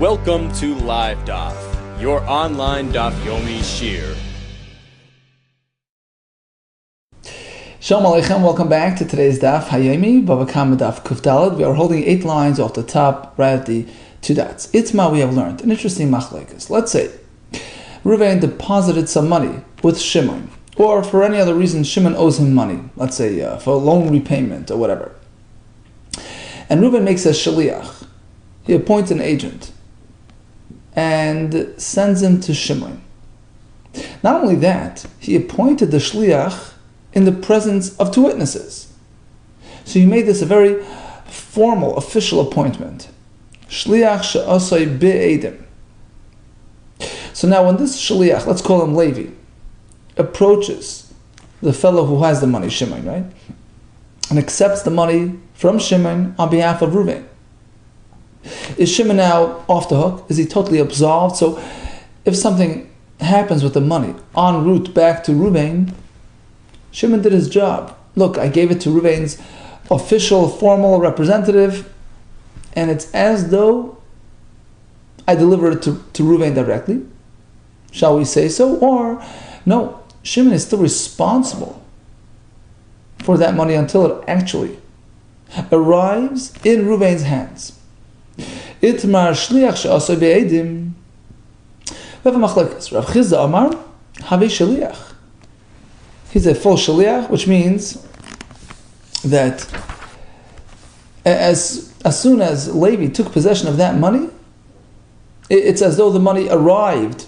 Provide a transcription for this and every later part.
Welcome to Live DAF, your online DAF Yomi Shir. Shalom Aleichem, welcome back to today's DAF Hayomi, Bava Kamma DAF Kuf Daled. We are holding 8 lines off the top, right at the 2 dots. Itzma, we have learned an interesting machlekes. Let's say Reuven deposited some money with Shimon, or for any other reason Shimon owes him money, let's say for loan repayment or whatever. And Reuven makes a shaliach. He appoints an agent and sends him to Shimon. Not only that, he appointed the shliach in the presence of 2 witnesses. So he made this a very formal, official appointment. Shliach she'asai be'edim. So now when this shliach, let's call him Levi, approaches the fellow who has the money, Shimon, right? And accepts the money from Shimon on behalf of Reuven. Is Shimon now off the hook? Is he totally absolved? So if something happens with the money en route back to Reuven, Shimon did his job. Look, I gave it to Reuven's official, formal representative, and it's as though I delivered it to Reuven directly. Shall we say so? Or, no, Shimon is still responsible for that money until it actually arrives in Reuven's hands. Itmar shliach she'asai be'edim. We have a machlekes. Rav Yehuda Amar, have shliach. He's a full shaliach, which means that as soon as Levi took possession of that money, it's as though the money arrived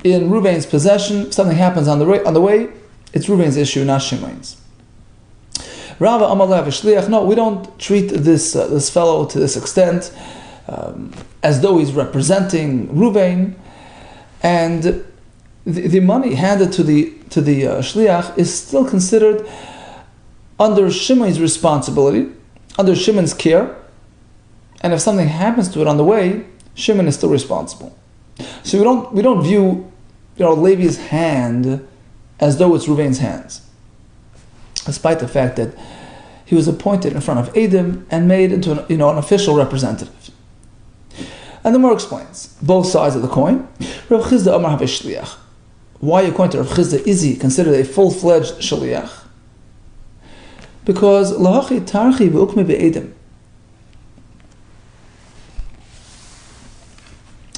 in Reuven's possession. If something happens on the way, it's Reuven's issue, not Shimon's. Rava Amar le'av shliach. No, we don't treat this fellow to this extent, as though he's representing Reuven, and the money handed to the shliach is still considered under Shimon's responsibility, under Shimon's care, and if something happens to it on the way, Shimon is still responsible. So we don't view Levi's hand as though it's Reuven's hands, despite the fact that he was appointed in front of Edom and made into an official representative. And the Gemara explains both sides of the coin. Rav Yehuda Amar have shliach. Why, according to Rav Yehuda, is he considered a full-fledged shaliach? Because lahachi tarchi v'ukme be'edim.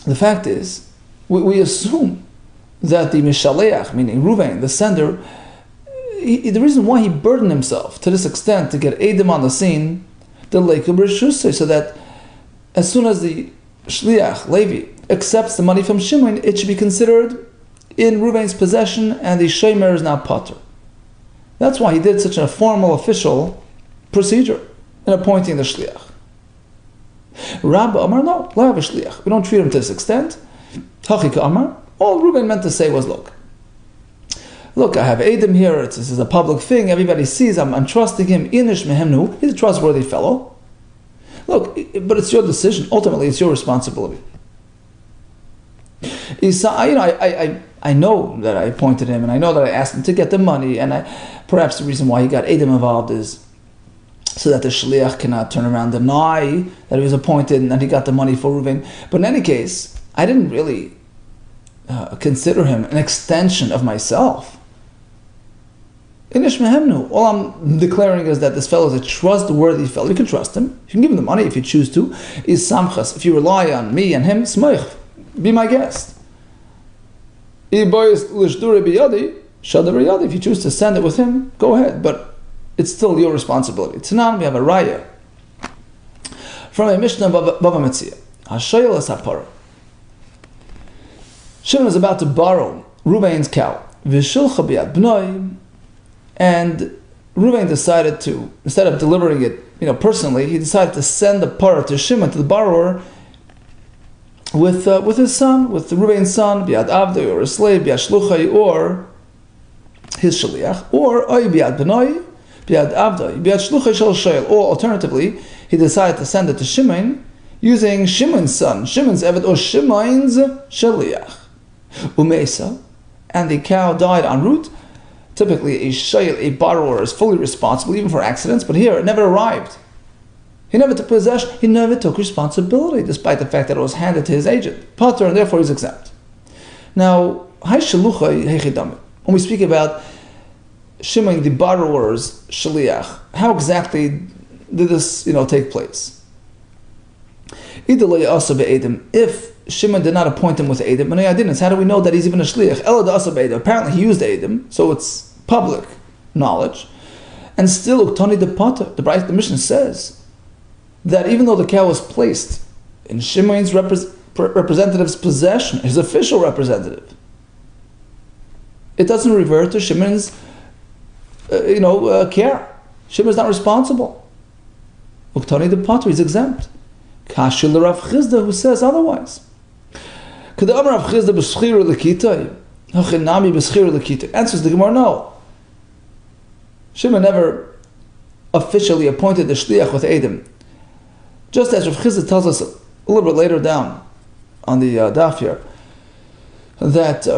The fact is, we assume that the mishaleach, meaning Reuven, the sender, the reason why he burdened himself to this extent to get Edom on the scene, so that as soon as the shliach, Levi, accepts the money from Shimon, it should be considered in Reuven's possession, and the shomer is not patur. That's why he did such a formal, official procedure in appointing the shliach. Rabbi Amar, no, la have a shliach. We don't treat him to this extent. Hachika Amar, all Reuven meant to say was, look, I have Edom here, this is a public thing, everybody sees, I'm trusting him, inish mehemnu, he's a trustworthy fellow. Look, but it's your decision, ultimately it's your responsibility. I know that I appointed him, and I know that I asked him to get the money, and perhaps the reason why he got Edom involved is so that the shliach cannot turn around and deny that he was appointed and that he got the money for Reuven. But in any case, I didn't really consider him an extension of myself. Inish mehemnu. All I'm declaring is that this fellow is a trustworthy fellow. You can trust him. You can give him the money if you choose to. Is samchas. If you rely on me and him, smoich. Be my guest. If you choose to send it with him, go ahead. But it's still your responsibility. Tanan, we have a raya from a Mishnah Bava Metzia. Hashayel es hapara. Shimon is about to borrow Reuven's cow. V'shilcha b'yad b'noi. And Reuven decided to, instead of delivering it, personally, he decided to send the parah to Shimon, to the borrower, with his son, with Reuven's son, biad avdoi, or a slave, biad shluchai, or his shaliach, or oy biad benoi, biad avdoi, biad shluchai shel shoyel. Or alternatively, he decided to send it to Shimon using Shimon's son, Shimon's eved, or Shimon's shaliach. Umeisa, and the cow died en route. Typically, a borrower is fully responsible even for accidents, but here it never arrived. He never took possession, he never took responsibility, despite the fact that it was handed to his agent. Pater, and therefore he's exempt. Now, when we speak about Shimon, the borrower's shaliach, how exactly did this take place? If Shimon did not appoint him with Edom, how do we know that he's even a shliach? Apparently he used Edom, so it's public knowledge. And still, Uktani de Pater, the Mishnah says that even though the cow was placed in Shimon's representative's possession, his official representative, it doesn't revert to Shimon's care. Shimon is not responsible. Uktani de Pater, he's exempt. Kashil Rav Chizda, who says otherwise. Answers the Gemara, no. Shimon never officially appointed the shliach with Edom. Just as Rav Chizda tells us a little bit later down on the DAF here, that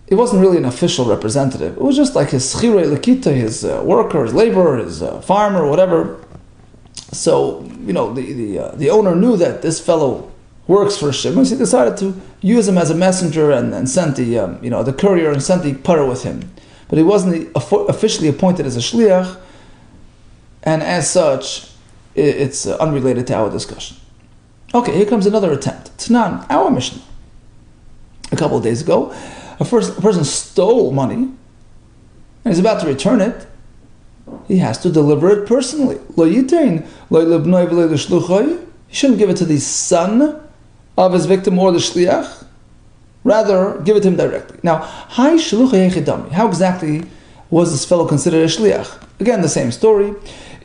it wasn't really an official representative. It was just like his schirei lekita, his worker, his laborer, his farmer, whatever. So, the owner knew that this fellow works for Shimon, so he decided to use him as a messenger and sent the courier and sent the parah with him. But he wasn't officially appointed as a shliach, and as such, it's unrelated to our discussion. Okay, here comes another attempt. Tanan, our Mishnah. A couple of days ago, a person stole money, and he's about to return it. He has to deliver it personally. He shouldn't give it to the son of his victim or the shliach. Rather, give it to him directly. Now, how exactly was this fellow considered a shliach? Again, the same story.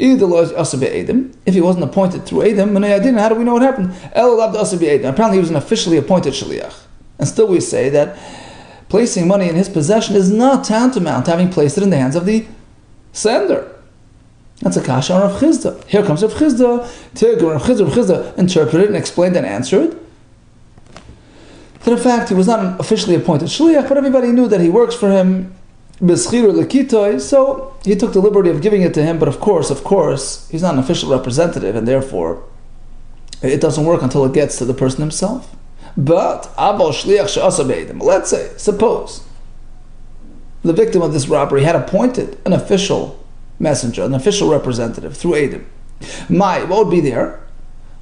If he wasn't appointed through Edom, how do we know what happened? Apparently he was an officially appointed shliach. And still we say that placing money in his possession is not tantamount to having placed it in the hands of the sender. That's a kasha on Rav Chizda. Here comes Rav Chizda. Rav Chizda interpreted and explained and answered that in fact he was not an officially appointed shliach, but everybody knew that he works for him, so he took the liberty of giving it to him, but of course, he's not an official representative, and therefore it doesn't work until it gets to the person himself. But let's say, suppose the victim of this robbery had appointed an official messenger, an official representative through Edom. What would be there?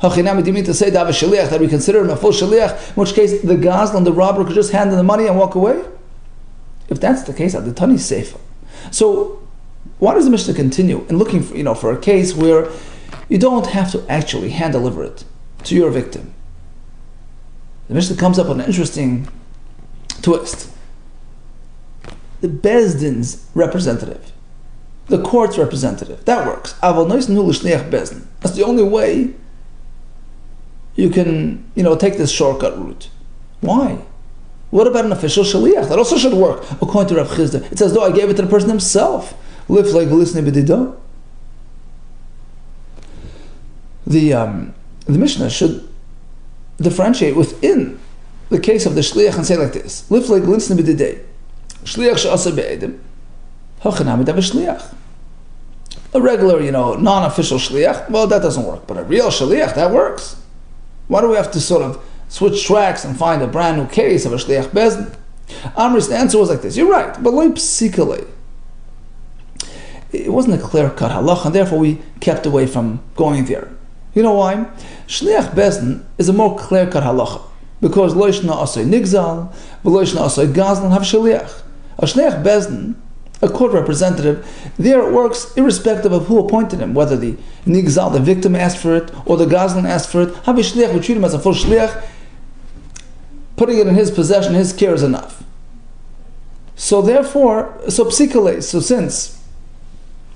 Do you mean to say that we consider him a full shaliach, in which case the gazlan, the robber, could just hand him the money and walk away? If that's the case, the tani sefer. So why does the Mishnah continue in looking for a case where you don't have to actually hand deliver it to your victim? The Mishnah comes up with an interesting twist. The Bezdin's representative, the court's representative, that works. That's the only way you can, take this shortcut route. Why? What about an official shaliach? That also should work, according to Rav Chizda. It's as though I gave it to the person himself. Live like listening b'didah. The Mishnah should differentiate within the case of the shliach and say like this: Live like listening b'didah. Shliach she'asa be'edim. Hachanami dav shliach. A regular, non-official shliach, well, that doesn't work. But a real shaliach, that works. Why do we have to sort of switch tracks and find a brand new case of a shliach bezdin? Amri's answer was like this: you're right, but loy psikale. It wasn't a clear-cut halach, and therefore we kept away from going there. You know why? Shliach bezdin is a more clear-cut halacha, because loishna asay nigzal, v'loishna asay gazlan have shliach. A shliach bezdin, a court representative, there it works irrespective of who appointed him, whether the nigzal, the victim, asked for it, or the gazlan asked for it. Have a shliach, we treat him as a full shliach. Putting it in his possession, his care is enough. So therefore, since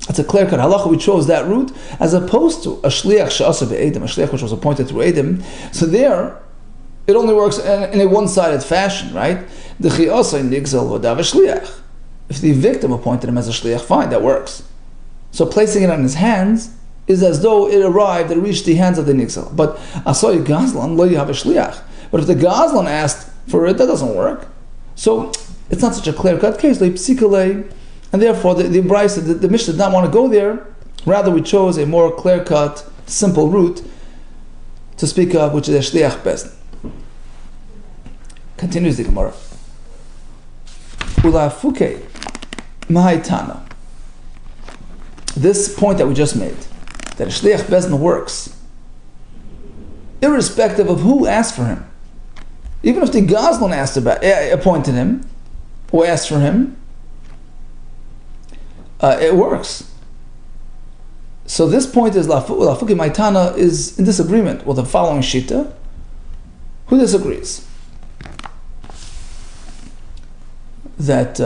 it's a clear-cut halacha, we chose that route, as opposed to a shliach she'asa be'edim, a shliach which was appointed through Edom. So there, it only works in a one-sided fashion, right? If the victim appointed him as a shliach, fine, that works. So placing it on his hands is as though it reached the hands of the nigzal. But asoy gazlan lo yahav shliach. But if the gazlan asked for it, that doesn't work. So it's not such a clear-cut case, like psikale, and therefore the Mishnah did not want to go there. Rather, we chose a more clear-cut simple route to speak of, which is a shliach bezdin. Continues the Gemara. Ulafuke mahaitana. This point that we just made, that a shliach bezdin works, irrespective of who asked for him. Even if the Gazlan appointed him, or asked for him, it works. So this point is Lafuki Maitana is in disagreement with the following Shita. Who disagrees? That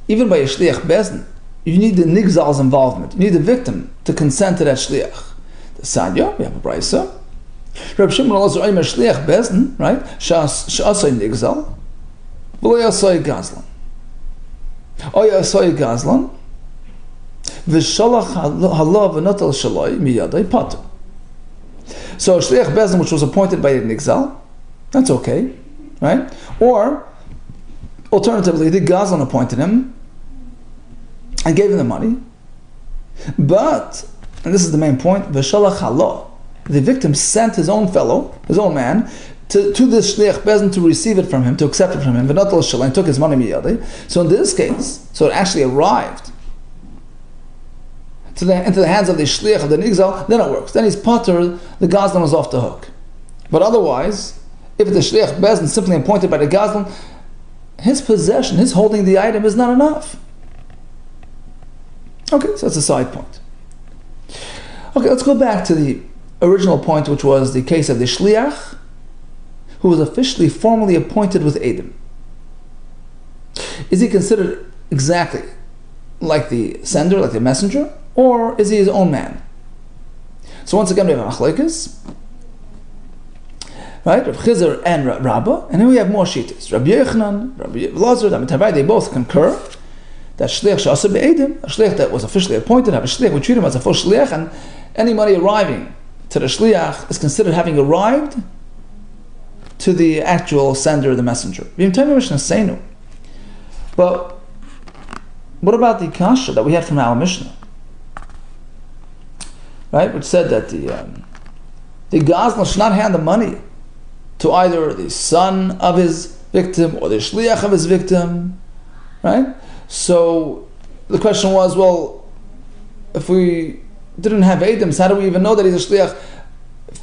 even by a Shliach Bezdin, you need the Nigzal's involvement. You need the victim to consent to that Shliach. The Sadya, we have a Brisa. Rabbi Shimon Elazar Omer Shliach Bezdin, right? Sh'asoi Nigzal, v'lo yasoi Gazlan. O yasoi Gazlan, v'shalach halav v'notel shaloi miyadai patu. So Shliach Bezdin, which was appointed by the Nigzal, that's okay, right? Or alternatively, the Gazlan appointed him and gave him the money, but, and this is the main point, v'shalach halav, the victim sent his own fellow, his own man, to this Shliach Bezdin to receive it from him, to accept it from him, and took his money miyadai. So in this case, so it actually arrived into the hands of the Shliach of the Nigzal, then it works. Then he's pater, the Gazlan was off the hook. But otherwise, if the Shliach Bezdin simply appointed by the Gazlan, his possession, his holding the item is not enough. Okay, so that's a side point. Okay, let's go back to the original point, which was the case of the Shliach, who was officially formally appointed with Edom. Is he considered exactly like the sender, like the messenger, or is he his own man? So once again we have Machlokes, right? Rabbi Chizr and Rabbah, and then we have more Shittas. Rabbi Yochanan, Rabbi Lazar, they both concur that Shliach she'aseh be'Edom, a Shliach that was officially appointed, have a Shliach, we treat him as a full Shliach, and any money arriving to the Shliach is considered having arrived to the actual sender, the messenger. But what about the kasha that we had from our Mishnah? Right, which said that the Gazlan should not hand the money to either the son of his victim or the Shliach of his victim. Right? So the question was, well, if we didn't have Edom, how do we even know that he's a Shliach? If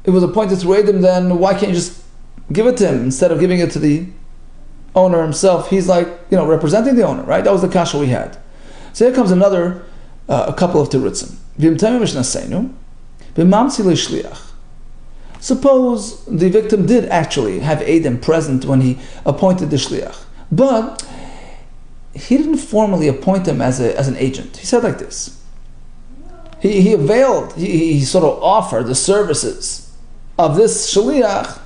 it was appointed through Edom, then why can't you just give it to him instead of giving it to the owner himself? He's like, representing the owner, right? That was the kasha we had. So here comes another, a couple of terutzim. Suppose the victim did actually have Edom present when he appointed the Shliach, but he didn't formally appoint him as an agent. He said like this. He availed, he sort of offered the services of this Shliach.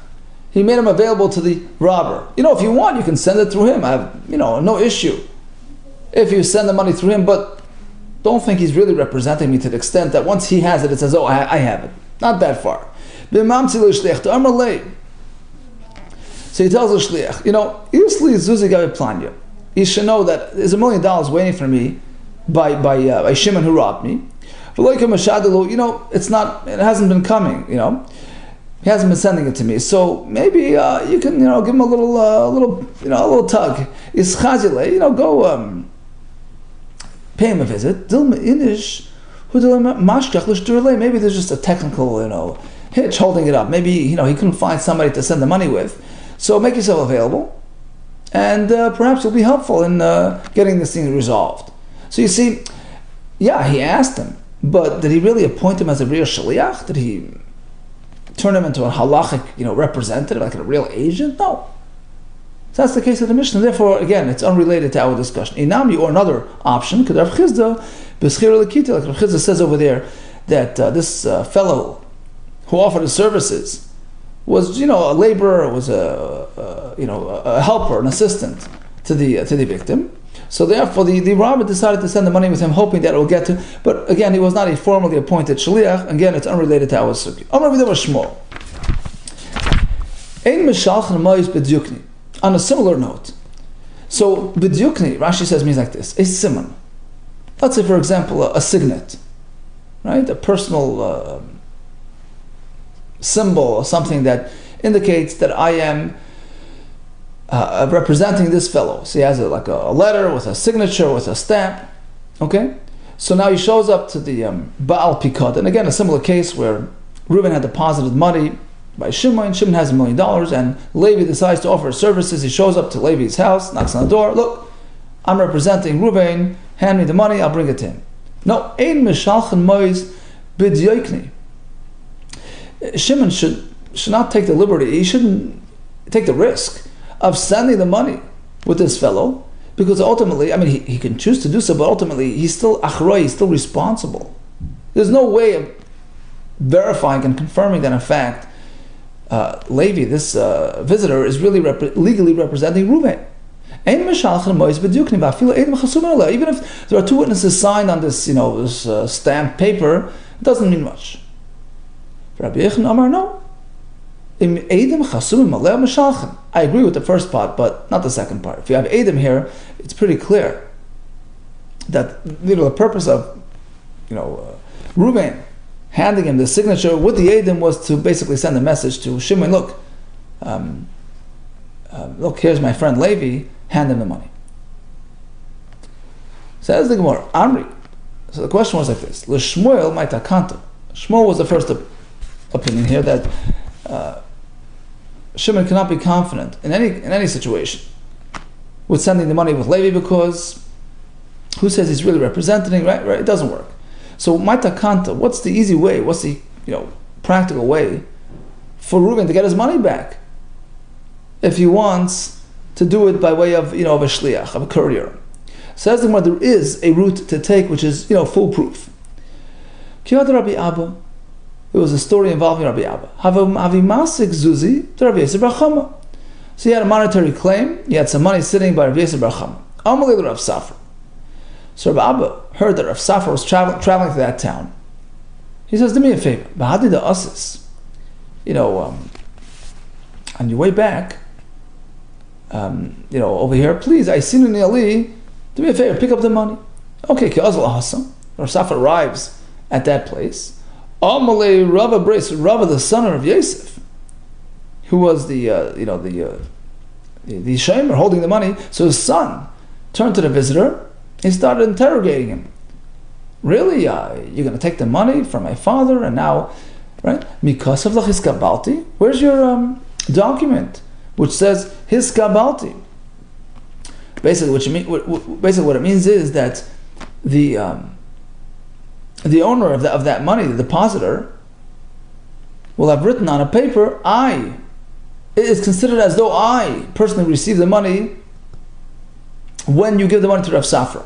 He made him available to the robber. If you want, you can send it through him. I have, no issue if you send the money through him, but don't think he's really representing me to the extent that once he has it, it says, oh, I have it. Not that far. So he tells the Shliach, you should know that there's $1 million waiting for me by Shimon who robbed me. It hasn't been coming, He hasn't been sending it to me, so maybe you can, give him a little tug. Go pay him a visit. Maybe there's just a technical, hitch holding it up. Maybe he couldn't find somebody to send the money with. So make yourself available, and perhaps you'll be helpful in getting this thing resolved. So you see, yeah, he asked him, but did he really appoint him as a real shliach? Did he turn him into a halachic, representative, like a real agent? No. So that's the case of the Mishnah. Therefore, again, it's unrelated to our discussion. Inami, or another option, because Rav Chizda, like Rav Chizda says over there, that this fellow who offered his services was, a laborer, was a helper, an assistant to the victim. So therefore, the robber decided to send the money with him, hoping that it will get to. But again, he was not a formally appointed shliach. Again, it's unrelated to our sugi. On a similar note, so b'dyukni, Rashi says, means like this: a simon. Let's say, for example, a signet. right? A personal symbol or something that indicates that I am representing this fellow. So he has like a letter with a signature, with a stamp. Okay? So now he shows up to the Baal Pikad. And again, a similar case where Reuben had deposited money by Shimon. Shimon has $1 million, and Levi decides to offer services. He shows up to Levi's house, knocks on the door. Look, I'm representing Reuben. Hand me the money, I'll bring it to him. No, ein mishalchen mois b'dyoikni. Shimon should not take the liberty. He shouldn't take the risk of sending the money with this fellow, because ultimately, I mean, he can choose to do so, but ultimately he's still achroi, he's still responsible. There's no way of verifying and confirming that in fact Levi, this visitor, is really legally representing Reuben. Even if there are two witnesses signed on this, this stamped paper, it doesn't mean much. Rabbi Yehuda Amar, no. I agree with the first part, but not the second part. If you have Edom here, it's pretty clear that the purpose of Reuben handing him the signature with the Edom was to basically send a message to Shimon, look, here's my friend Levi, hand him the money. Says the Gemara, Amri. So the question was like this: L'Shmuel ma'itakanto. Shmuel was the first opinion here that Shimon cannot be confident in any situation with sending the money with Levi, because who says he's really representing? Right? It doesn't work. So ma'itakanto. What's the easy way? What's the practical way for Reuben to get his money back if he wants to do it by way of of a shliach, of a courier? Says the Gemara, there is a route to take which is foolproof. Kiyad Rabbi Abba. It was a story involving Rabbi Abba. Havimasik zuzi to Rabbi Yehuda Kessler. So he had a monetary claim. He had some money sitting by Rabbi Yehuda Kessler. Amalei Rav Safra. So Rabbi Abba heard that Rav Safra was traveling to that town. He says, do me a favor. Bahadi the asis. On your way back, over here, please, I see you Ali, do me a favor, pick up the money. Okay, Ki'azal Hassan. Rav Safra arrives at that place. Amalei Rava Brace, Rava, the son of Yosef, who was the shamer holding the money. So his son turned to the visitor. He started interrogating him. Really, you're going to take the money from my father, and now, right? Mikasav lachis kabalti. Where's your document which says his kabalti? Basically, what it means is that the owner of that money, the depositor, will have written on a paper, it is considered as though I personally received the money when you give the money to Rav Safra.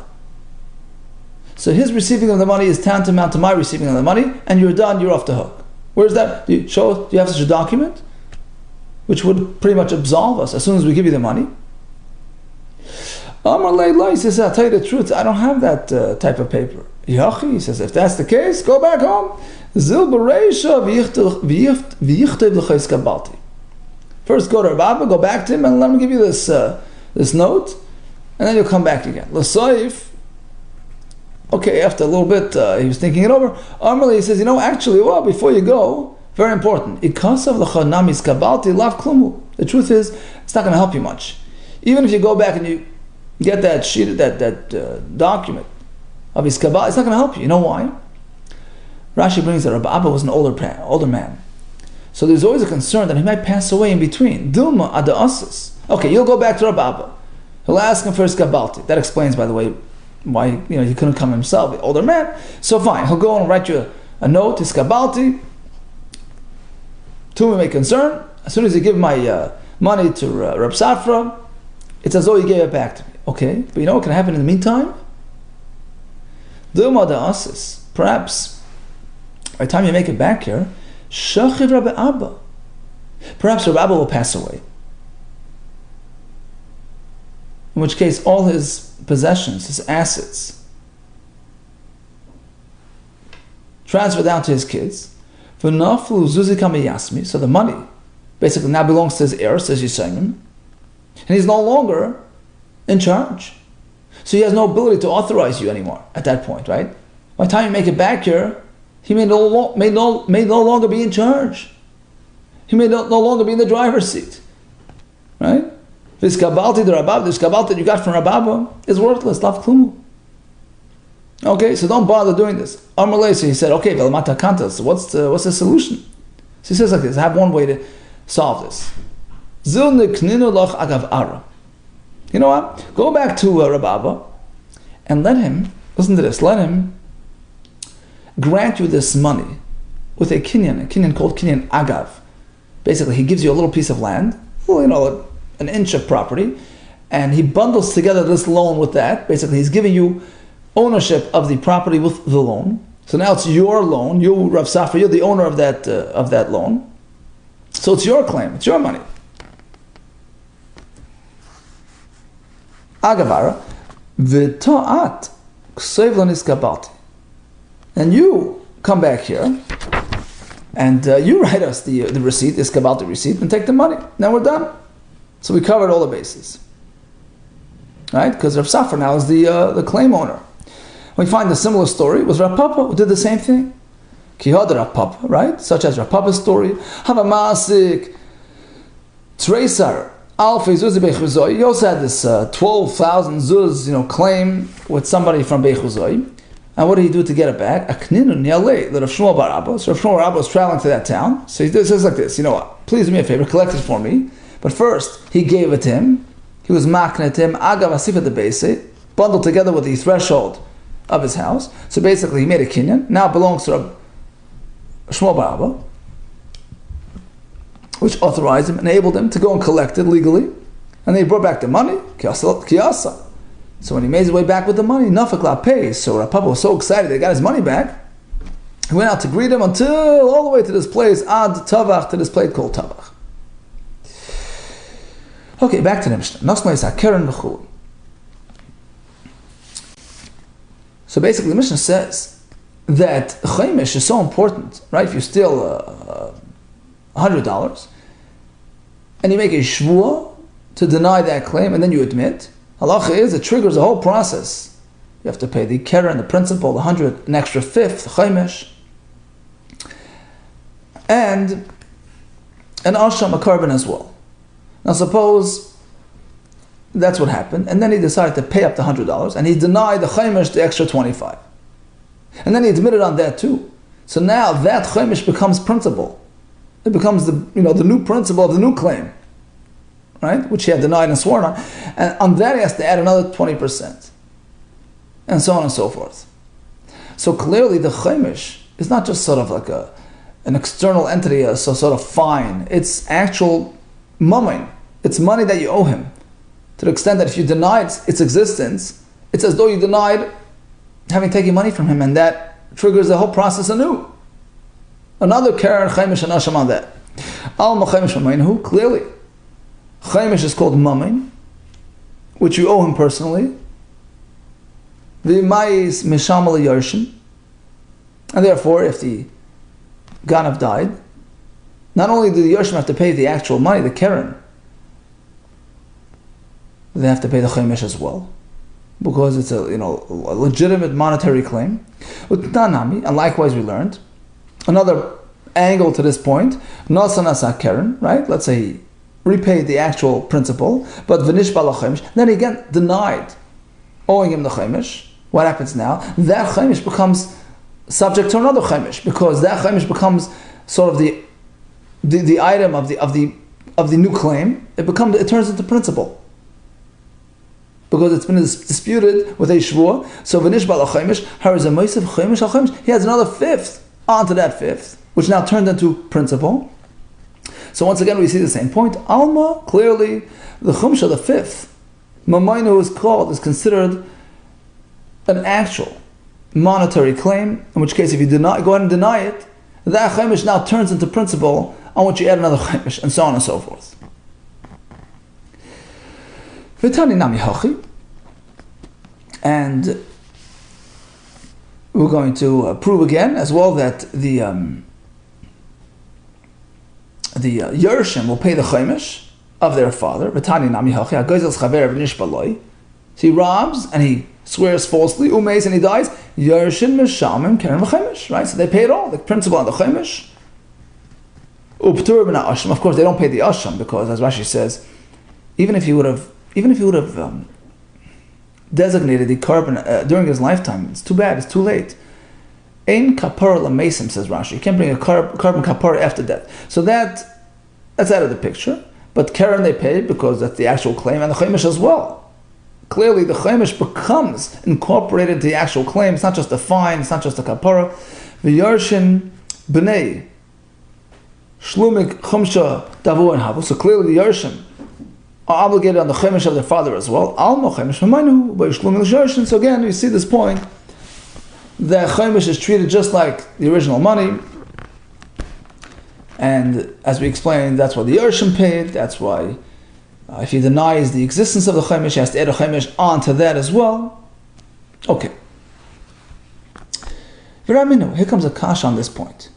So his receiving of the money is tantamount to my receiving of the money, and you're done, you're off the hook. Where's that? Do you have such a document? Which would pretty much absolve us as soon as we give you the money. Amar Leilai says, I'll tell you the truth, I don't have that type of paper. Yachi, he says, if that's the case, go back home. First go to Rabbi, go back to him, and let him give you this note, and then you'll come back again. L'soif. Okay, after a little bit, he was thinking it over. Amar, he says, actually, before you go, very important. The truth is, it's not going to help you much. Even if you go back and you get that sheet, that document of his kabbalah, it's not going to help you. You know why? Rashi brings that Rabbi Abba was an older man. So there's always a concern that he might pass away in between. Dilma ad asis. Okay, you'll go back to Rabbi Abba. He'll ask him for his kabbalah. That explains, by the way, why he couldn't come himself, the older man. So fine, he'll go and write you a note, his kabbalah, to whom it may concern. As soon as you give my money to Reb Safra, it's as though you gave it back to me. Okay, but what can happen in the meantime? Perhaps by the time you make it back here, Shachiv Rabbi Abba. Perhaps Rabbi Abba will pass away. In which case, all his possessions, his assets, transfer down to his kids. So the money basically now belongs to his heir, says Yisayim, and he's no longer in charge. So he has no ability to authorize you anymore at that point, right? By the time you make it back here, he may no longer be in charge. He may no longer be in the driver's seat. Right? This kabalti that you got from Rababa is worthless. Lav klumu. Okay, so don't bother doing this. So he said, okay, Velamata Kanta, so what's the solution? So he says like this, I have one way to solve this. You know what? Go back to Rababa and let him, listen to this, let him grant you this money with a kinyan called kinyan agav. Basically, he gives you a little piece of land, well, an inch of property, and he bundles together this loan with that. Basically, he's giving you ownership of the property with the loan. So now it's your loan. You, Rav Safra, you're the owner of that loan. So it's your claim. It's your money. Agavara, v'ta'at k'sev l'niskabati. And you come back here, and you write us the receipt, iskabati receipt, and take the money. Now we're done. So we covered all the bases. Right? Because Rav Safra now is the claim owner. We find a similar story with Rav Papa, who did the same thing. Kihad Rav Papa, right? Such as Rav Papa's story. Havamasik, Tresar, Alfi Zuzi Bechuzoi. He also had this 12,000 zuz, claim with somebody from Bechuzoi. And what did he do to get it back? Akninu Nialei, that Rav Shmuel Bar Abba. So Rav Shmuel Bar Abba was traveling to that town. So he says like this, you know what? Please do me a favor, collect it for me. But first, he gave it to him. He was maknet him, Agav Asif at the base, bundled together with the threshold of his house. So basically he made a kinyan. Now it belongs to Rabbi Shmuel Bar Abba, which authorized him, enabled him to go and collect it legally. And then he brought back the money, kiyasa. So when he made his way back with the money, nafak la pays. So Rav Papa was so excited they got his money back. He went out to greet him until all the way to this place, ad tavach, to this place called Tavach. Okay, back to the Mishnah. So basically the Mishnah says that chaimish is so important, right? If you steal $100 and you make a shvuah to deny that claim and then you admit, halacha is it triggers a whole process. You have to pay the keren, the principal, the 100, an extra fifth, the chaimish, and an asham, a carbon as well. Now suppose that's what happened, and then he decided to pay up the $100, and he denied the chaimish the extra 25. And then he admitted on that too. So now that chaimish becomes principal. It becomes the new principle of the new claim, right? Which he had denied and sworn on. And on that he has to add another 20%. And so on and so forth. So clearly the chaimish is not just sort of like an external entity, a sort of fine. It's actual mumming. It's money that you owe him. To the extent that if you denied its existence, it's as though you denied having taken money from him, and that triggers the whole process anew. Another karen chaimish and asham on that. Al chaimish mamayinhu, clearly chaimish is called mumming, which you owe him personally. V'mayis mishamal yarshim, and therefore, if the ganav died, not only do the yarshim have to pay the actual money, the keren, they have to pay the chaimish as well, because it's a legitimate monetary claim. And likewise, we learned another angle to this point. Nasanasa keren, right? Let's say he repaid the actual principal, but v'nishba chaimish. Then he again denied owing him the chaimish. What happens now? That chaimish becomes subject to another chaimish, because that chaimish becomes sort of the item of the new claim. It turns into principal, because it's been disputed with a shvuah. So v'nishba l'chaimish, harizah moisav chaimish al chaimish. He has another fifth onto that fifth, which now turned into principal. So once again, we see the same point. Alma, clearly, the chumsha, the fifth, mamaynu is considered an actual monetary claim. In which case, if you go ahead and deny it, that chaimish now turns into principal, on which you add another chaimish, and so on and so forth. And we're going to prove again as well that the Yershim will pay the chaimish of their father. So he robs and he swears falsely, umeis, and he dies, Yershin Mishamim Keren V'Chemesh, right? So they pay it all, the principal and the Chemesh. Uptur b'na Asham. Of course, they don't pay the Asham because, as Rashi says, even if he would have designated the carbon during his lifetime, it's too bad, it's too late. Ein kapara l'meisim, says Rashi. You can't bring a carbon kapara after death. So that's out of the picture. But Keren they pay because that's the actual claim, and the Chemesh as well. Clearly, the Chemesh becomes incorporated into the actual claim. It's not just a fine, it's not just a kapara. V'yarshin b'nei shlumik chumsha davu and havu. So clearly, the Yarshim are obligated on the Chemesh of their father as well. Alma Chemesh v'maynu b'yishlumik l'yarshin. So again, you see this point. The Chemesh is treated just like the original money. And as we explained, that's why the Yarshim paid. That's why if he denies the existence of the Chemesh, he has to add a Chemesh onto that as well. Okay. Here comes a kasha on this point.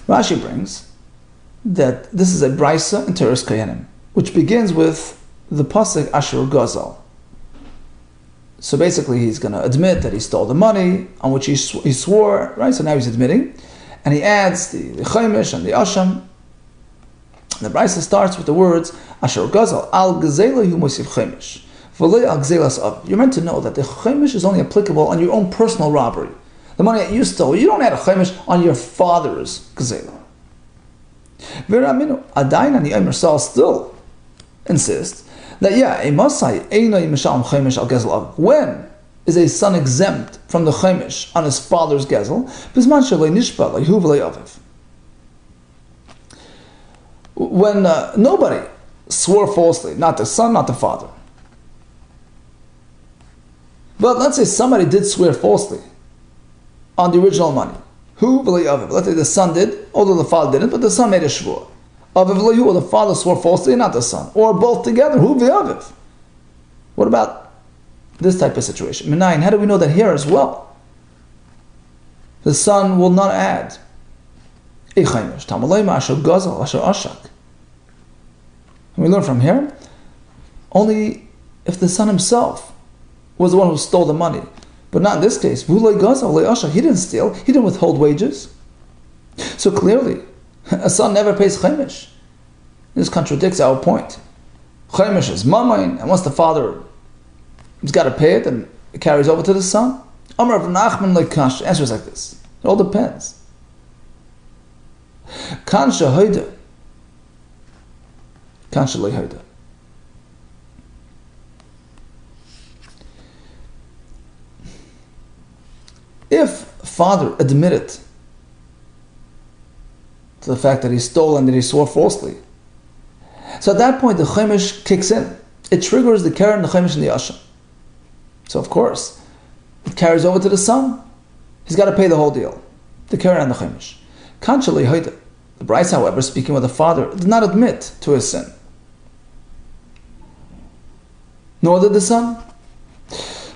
Rashi brings that this is a brisa in Teres Koyanim, which begins with the pasuk Asher Gazal. So basically, he's going to admit that he stole the money on which he swore, right? So now he's admitting. And he adds the Chemesh and the Asham. And the Brisa starts with the words, Asher Gazal, Al Gazela Hu Mosif Chemesh. V'lei Al Gzelas Av. You're meant to know that the Chemesh is only applicable on your own personal robbery. The money that you stole, you don't add a Chemesh on your father's Gazela. V'raminu, Adayin and the Yomer Sal still insist that a Masai Einay Mishal Chemesh Al Gezel Av. When is a son exempt from the Chemesh on his father's Gezel? Bisman Shalei Nishba Lehu V'lei Aviv. When nobody swore falsely, not the son, not the father. But let's say somebody did swear falsely on the original money. Who v'lei aviv? Let's say the son did, although the father didn't, but the son made a shvur. Aviv v'lei, or the father swore falsely, not the son, or both together. Who v'aviv? What about this type of situation? Minayin, how do we know that here as well? The son will not add a chemesh. Tamalei ma'asher gazal asher ashak. And we learn from here, only if the son himself was the one who stole the money. But not in this case. He didn't steal. He didn't withhold wages. So clearly, a son never pays chemesh. This contradicts our point. Chemesh is mamain, and once the father has got to pay it, then it carries over to the son. Amar of Nachman leikash. Answer is like this. It all depends. Kansha hoida. Kansha lehoida. If father admitted to the fact that he stole and that he swore falsely, so at that point the chemesh kicks in. It triggers the keren, the chemesh, and the asham. So of course, it carries over to the son. He's got to pay the whole deal, the keren and the chemesh. Kanchali hoida. The Bryce, however, speaking with the father, did not admit to his sin. Nor did the son.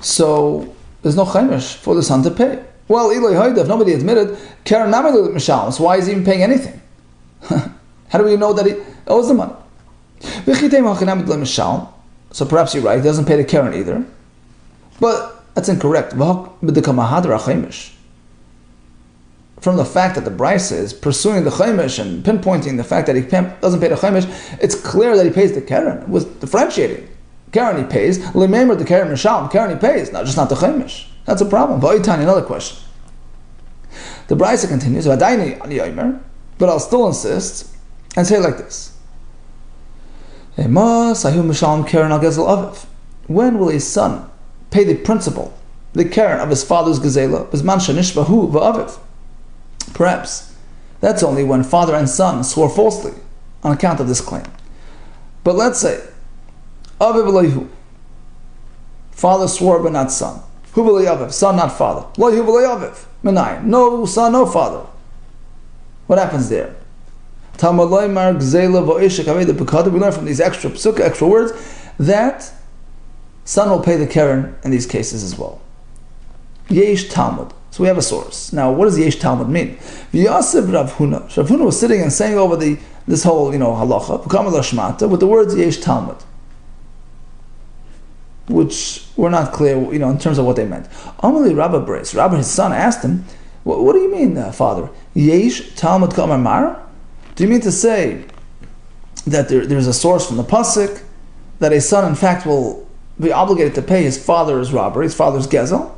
So there's no chemesh for the son to pay. Well, Eloi Hoida, if nobody admitted, Karen Namilu Mishal, so why is he even paying anything? How do we know that he owes the money? So perhaps you're right, he doesn't pay the Karen either. But that's incorrect. From the fact that the Bryce is pursuing the chemesh and pinpointing the fact that he doesn't pay the chemesh, it's clear that he pays the Karen. It was differentiating. Karen he pays, Lemember the Karen Mishal, Karen he pays, just not the chemesh. That's a problem. Another question. The Brisa continues, but I'll still insist and say it like this. When will a son pay the principal, the keren of his father's gezela? Perhaps that's only when father and son swore falsely on account of this claim. But let's say, father swore but not son. Son, not father. No son, no father. What happens there? We learn from these extra psukkah, extra words, that son will pay the keren in these cases as well. Yesh Talmud. So we have a source. Now, what does Yesh Talmud mean? Rav Huna was sitting and saying over this whole halacha with the words Yesh Talmud. which were not clear, in terms of what they meant. Amalei Rabba Bris. Rabba, his son, asked him, what do you mean, father? Yesh Talmud Kamar Mar? Do you mean to say that there's a source from the pasuk that a son, in fact, will be obligated to pay his father's robbery, his father's gezel?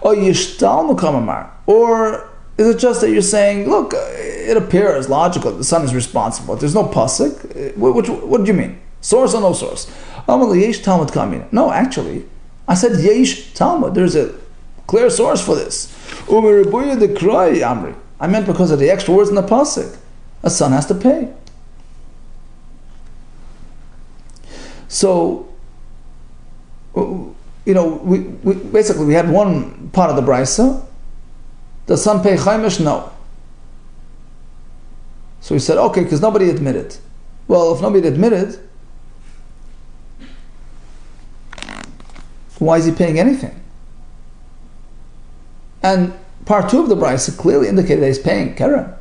Or Yesh Talmud Kamar Mar? Or is it just that you're saying, look, it appears logical that the son is responsible? There's no pasuk. What do you mean? Source or no source? Yesh Talmud Kamina. No, actually, I said Yesh Talmud. There's a clear source for this. I meant because of the extra words in the pasuk. A son has to pay. So, we basically we had one part of the brisa. Does son pay chaimish? No. So we said, okay, because nobody admitted. Well, if nobody admitted, why is he paying anything? And part 2 of the brisa clearly indicated that he's paying keren,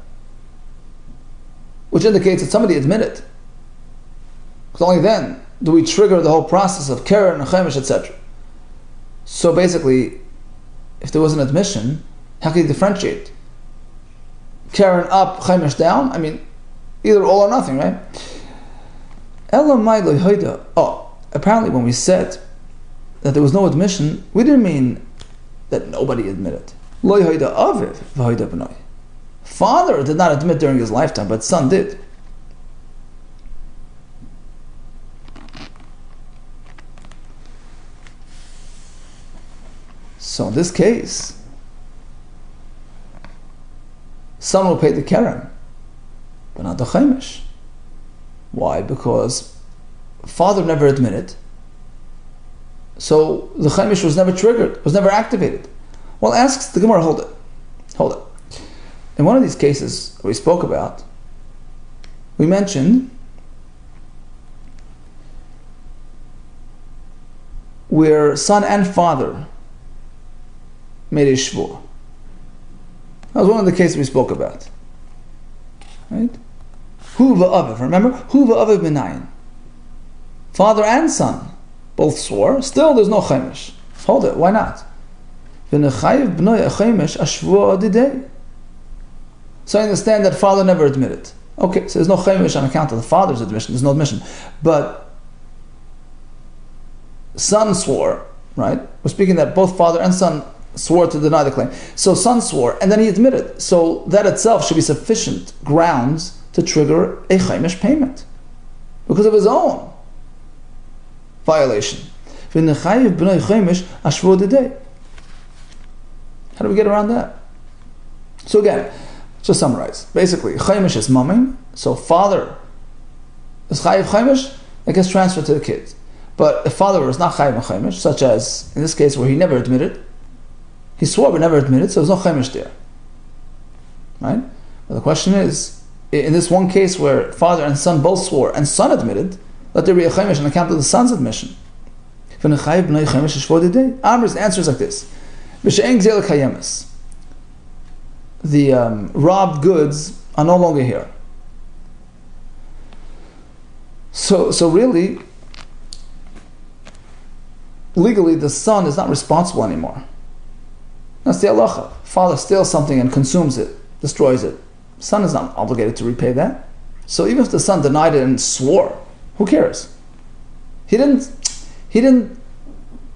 which indicates that somebody admitted. Because only then do we trigger the whole process of keren and chaimish, etc. So basically, if there was an admission, how can you differentiate? Keren up, chaimish down? I mean, either all or nothing, right? Oh, apparently when we said that there was no admission, we didn't mean that nobody admitted. Father did not admit during his lifetime, but son did. So in this case, son will pay the keren, but not the chaimish. Why? Because father never admitted, so the chaimish was never triggered, was never activated. Well, asks the Gemara, hold it. In one of these cases we spoke about, we mentioned where son and father made a shvur. That was one of the cases we spoke about. Right? Hu v'aviv, remember? Hu v'aviv minayin. Father and son both swore, still there's no chaimish. Hold it, why not? So I understand that father never admitted. Okay, so there's no chaimish on account of the father's admission, there's no admission. But son swore, right? We're speaking that both father and son swore to deny the claim. So son swore, and then he admitted. So that itself should be sufficient grounds to trigger a chaimish payment because of his own violation. How do we get around that? So again, just summarize. Basically, chaimish is mumming. So father is chayiv chaimish, it gets transferred to the kids. But if father is not chayiv chaimish, such as in this case where he never admitted, he swore but never admitted, so there's no chaimish there. Right? But the question is, in this one case where father and son both swore and son admitted, let there be a chaimish on account of the son's admission. Amr's answer is like this. The robbed goods are no longer here. So really, legally, the son is not responsible anymore. That's the halacha. Father steals something and consumes it, destroys it. Son is not obligated to repay that. So even if the son denied it and swore, who cares? He didn't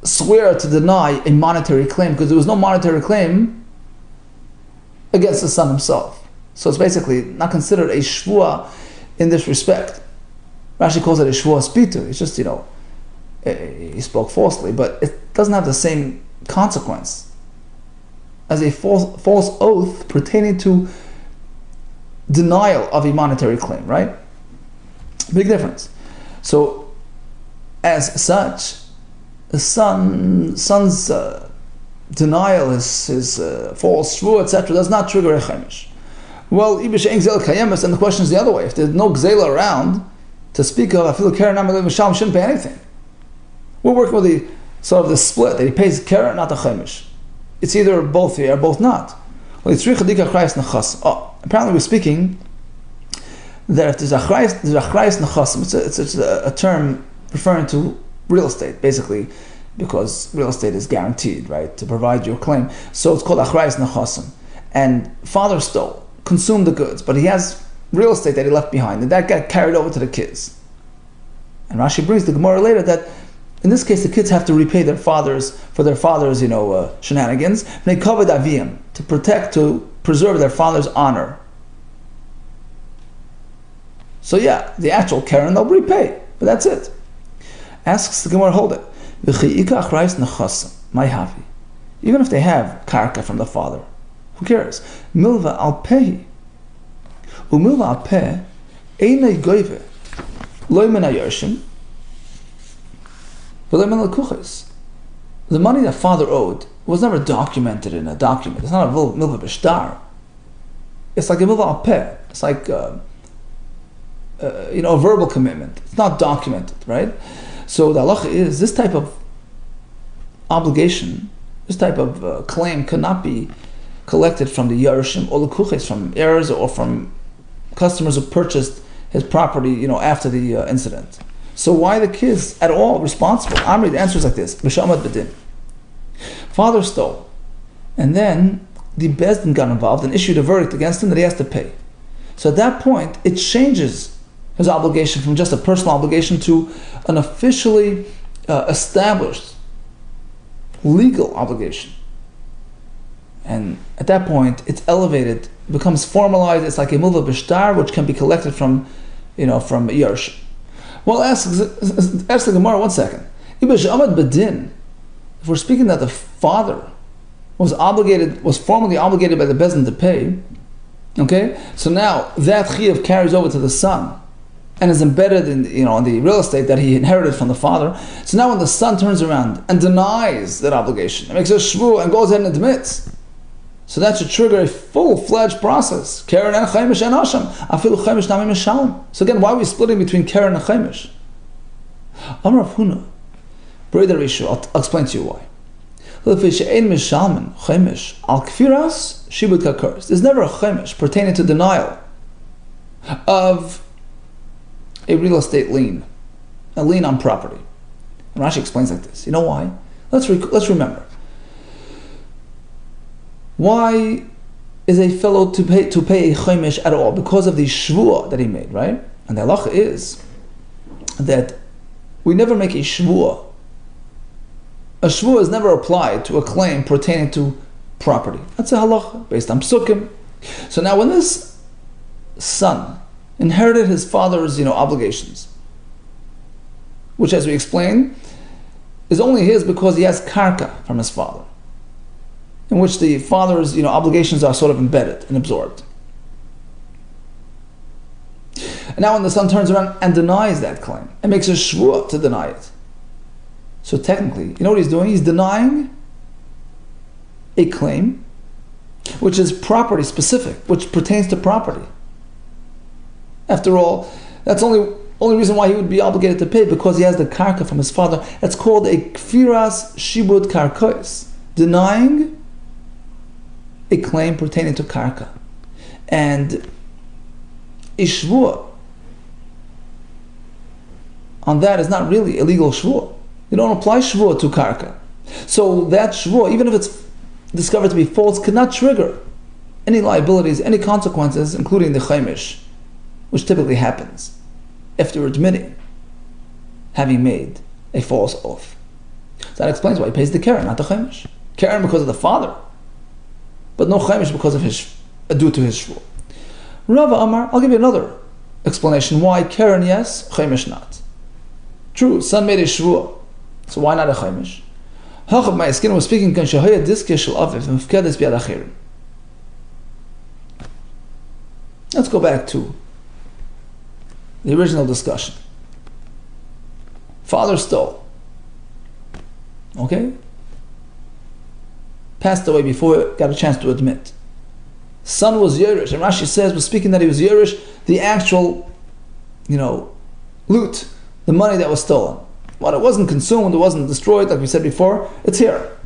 swear to deny a monetary claim because there was no monetary claim against the son himself. So it's basically not considered a shvua in this respect. Rashi calls it a shvua spitu. It's just, he spoke falsely, but it doesn't have the same consequence as a false oath pertaining to denial of a monetary claim, right? Big difference. So, as such, the son's denial, his false shvur, etc., does not trigger a chaimish. Well, ibish ein gzela kayemes, and the question is the other way. If there's no gzela around to speak of, afilu keren amalei mishal shouldn't pay anything. We're working with the sort of the split that he pays keren, not the chaimish. It's either both here or both not. Well, apparently we're speaking that if there's a achrayis nechasim, it's a term referring to real estate, basically, because real estate is guaranteed, right, to provide your claim. So it's called achrayus nechasim. And father stole, consumed the goods, but he has real estate that he left behind, and that got carried over to the kids. And Rashi brings the Gemara later that in this case the kids have to repay their fathers for their father's, shenanigans. They covered aviyim to protect, to preserve their father's honor. So yeah, the actual Karen they'll repay, but that's it. Asks the Gemara, hold it. Even if they have karka from the father, who cares? Milva al pehi. Umilva al peh einay goyve loy min hayarshim v'loy min lekuches. The money that father owed was never documented in a document. It's not a milva b'shtar. It's like a milva al peh. It's like a verbal commitment. It's not documented, right? So the halacha is this type of obligation, this type of claim cannot be collected from the Yarushim or Lekuches, from heirs or from customers who purchased his property, after the incident. So why the kids at all responsible? Amri, the answer is like this: B'shamad b'din. Father stole, and then the Bezdin got involved and issued a verdict against him that he has to pay. So at that point, it changes his obligation from just a personal obligation to an officially established legal obligation. And at that point, it's elevated, becomes formalized. It's like a milva b'shtar, which can be collected from Yarsh. Well, ask the Gemara 1 second. If we're speaking that the father was formally obligated by the Bezdin to pay, okay, so now that chiyuv carries over to the son and is embedded in the real estate that he inherited from the father. So now when the son turns around and denies that obligation, and makes a shvu and goes ahead and admits, so that should trigger a full-fledged process. Keren and chaimish and asham. Afilu chaimish nami mishalim. So again, why are we splitting between Keren and chaimish? Amar Rav Huna, Breder Rishu, I'll explain to you why. There's never a chaimish pertaining to denial of a real estate lien, a lien on property. And Rashi explains like this. You know why? Let's remember. Why is a fellow to pay a chaimish at all? Because of the shvuah that he made, right? And the halacha is that we never make a shvuah. A shvuah is never applied to a claim pertaining to property. That's a halacha based on psukim. So now when this son inherited his father's obligations, which, as we explained, is only his because he has karka from his father, in which the father's obligations are sort of embedded and absorbed. And now when the son turns around and denies that claim and makes a shvuah to deny it, so technically, you know what he's doing? He's denying a claim which is property specific, which pertains to property. After all, that's only reason why he would be obligated to pay, because he has the karka from his father. That's called a kfiras shibud karkois, denying a claim pertaining to karka. And a shvuah on that is not really a legal shvuah. You don't apply shvuah to karka. So that shvuah, even if it's discovered to be false, cannot trigger any liabilities, any consequences, including the chaimish, which typically happens after admitting having made a false oath. So that explains why he pays the keren, not the chaimish. Keren because of the father, but no chaimish because of due to his shvuah. Rava Amar, I'll give you another explanation why keren yes, chaimish not. True, son made a shvuah, so why not a chaimish? Hachab my skin was speaking kan shahaya diske shel aviv mufkedes biad achirim. Let's go back to the original discussion. Father stole. Okay? Passed away before he got a chance to admit. Son was Yerush, and Rashi says, was speaking that he was Yerush, the actual, loot, the money that was stolen. But it wasn't consumed, it wasn't destroyed, like we said before, it's here.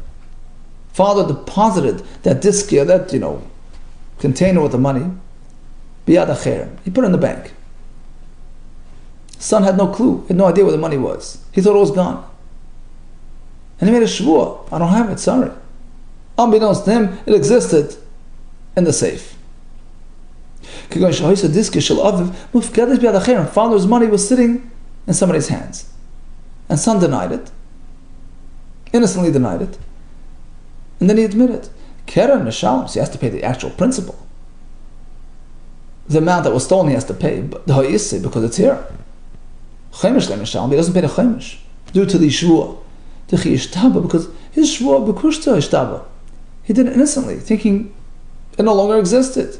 Father deposited that diskia, that, container with the money, biyad achirim. He put it in the bank. Son had no clue, had no idea where the money was. He thought it was gone. And he made a shvuah. I don't have it, sorry. Unbeknownst to him, it existed in the safe. Father's money was sitting in somebody's hands. And son denied it. Innocently denied it. And then he admitted. Keren Mishalom, so he has to pay the actual principal. The amount that was stolen he has to pay, but the Ha'isi, because it's here. Chaimish le Mishalom, he doesn't pay the Chaimish due to the Shvuah. Because his Shvuah bekushta ishtaba. He did it innocently, thinking it no longer existed.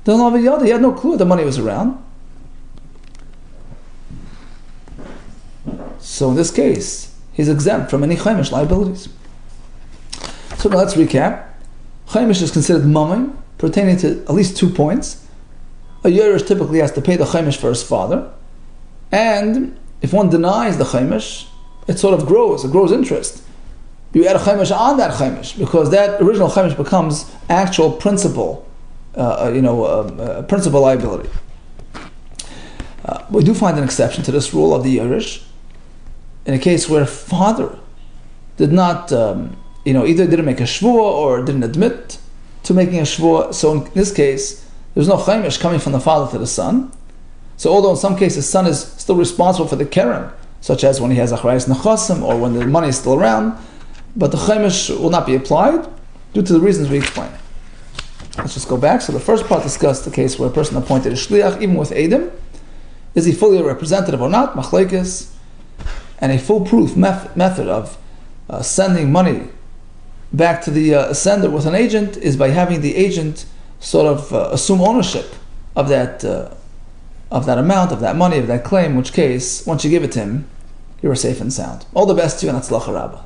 He had no clue the money was around. So in this case, he's exempt from any Chaimish liabilities. So now let's recap. Chaimish is considered mamon, pertaining to at least 2 points. A Yerush typically has to pay the Chaimish for his father. And if one denies the Chaimish, it sort of grows interest. You add a Chaimish on that Chaimish, because that original Chaimish becomes actual principal, principal liability. We do find an exception to this rule of the Yerush in a case where father did not, either didn't make a shvuah or didn't admit to making a shvuah. So in this case, there's no chaimish coming from the father to the son. So although in some cases son is still responsible for the keren, such as when he has achrayis nechasim or when the money is still around, but the chaimish will not be applied due to the reasons we explained. Let's just go back. So the first part discussed the case where a person appointed a shliach, even with edim. Is he fully a representative or not? Machlekes. And a foolproof method of sending money back to the sender with an agent is by having the agent sort of assume ownership of that amount, of that money, of that claim, in which case, once you give it to him, you are safe and sound. All the best to you, and Hatzlacha Rabbah.